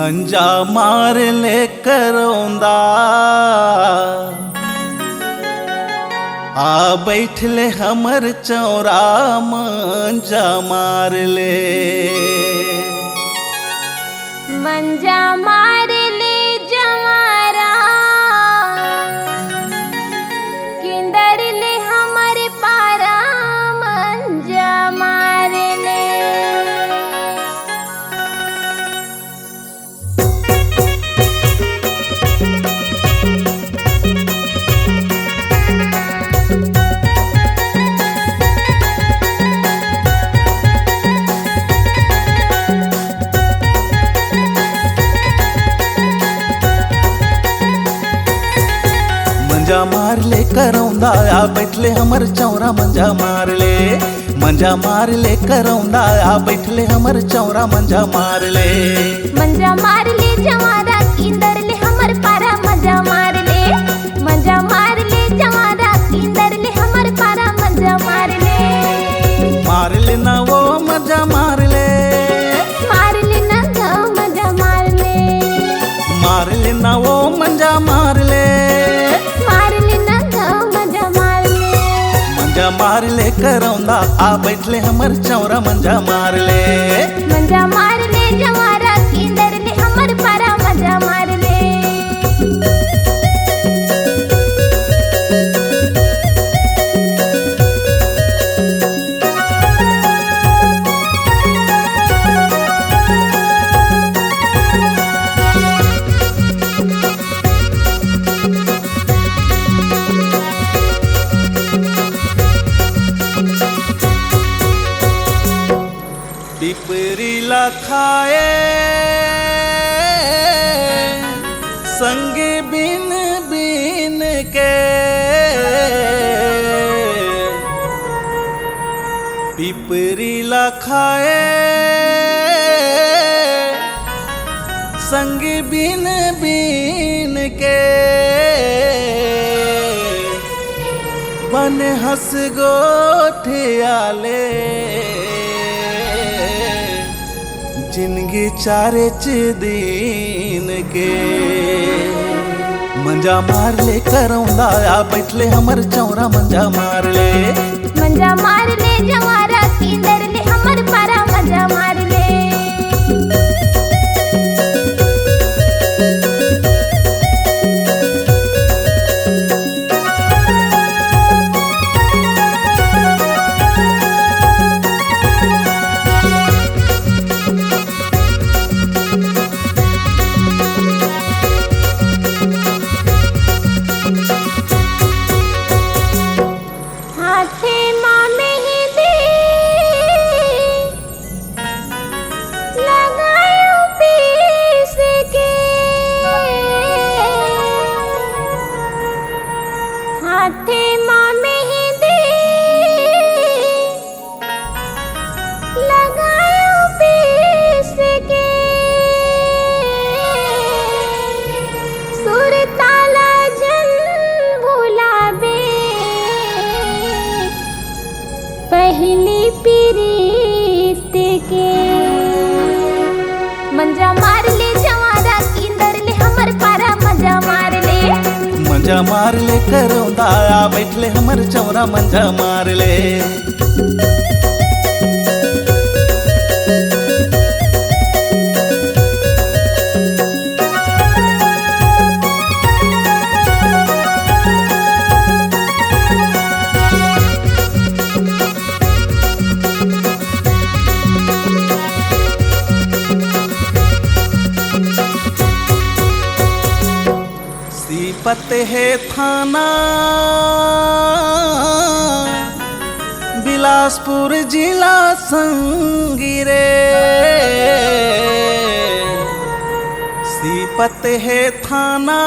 मंजा मार ले करौंदा आ बैठले हमर चौरा मंजा मार ले मंजा मार ले जवारा किंदर ले हमर पारा मंजा मार ले मंजा मार ले करौंदा आ बैठले हमर चौरा मंजा मार ले मंजा मार ले करौंदा आ बैठले हमर चौरा मंजा मार ले मंजा मार ले जवारा किंदर ले हमर पारा मंजा मार ले मंजा मार ले जवारा किंदर ले हमर पारा मंजा मार ले ना वो मंजा मार ले ना गा मंजा मार ले ना वो मंजा मार ले ना गा मंजा मार ले मंजा मार ले करौंदा आ बैठले हमर चौरा मंजा मार ले मंजा मार ले जवारा किंदर ले हमर पारा मंजा मार ले पिपरीला खाए संग बिन बिन के पिपरीला खाए संग बिन बिन के बन हंस गोठियाले जिंदगी चारे दिन के मंजा मार ले करौंदा आ बैठले हमर चौरा मंजा मार ले मंजा मार ले जवारा किंदर ले हमर पारा मंजा मार ले हाथे माँ मेहंदी लगायो पीस के सुर ताला जन भुलावे पहली पीरीत के मंजा मार ले जवारा किंदर ले हमर पारा मंजा मार ले मंजा मार ले करौंदा आ बैठले हमर चौरा मंजा मार ले सीपत है थाना बिलासपुर जिला संगिरे सीपत है थाना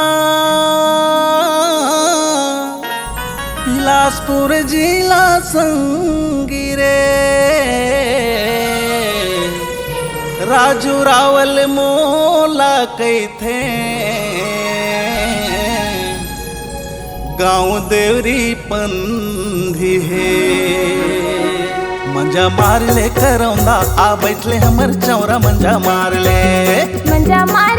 बिलासपुर जिला संगिरे राजू रावल मोला कैथे गाँव देवरी पंधी है मंजा मार ले करौंदा आ बैठले हमर चौरा मंजा मार ले मंजा मार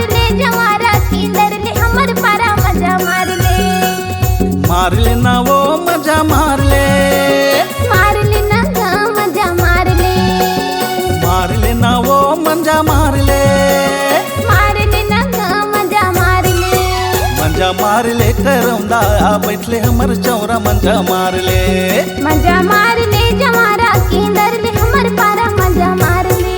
मंजा मार ले करौंदा आ बैठले हमर चौरा मंजा मार ले मंजा मार ले जवारा केंदर ले हमर पारा मंजा मार ले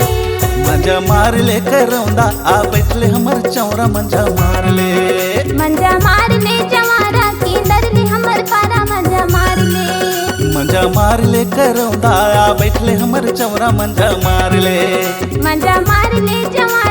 मंजा मार ले करौंदा आ बैठले हमर चौरा मंजा मार ले मंजा मार ले जवारा केंदर ले हमर पारा मंजा मार ले मंजा मार ले करौंदा आ बैठले हमर चौरा मंजा मार ले मंजा मार ले जवारा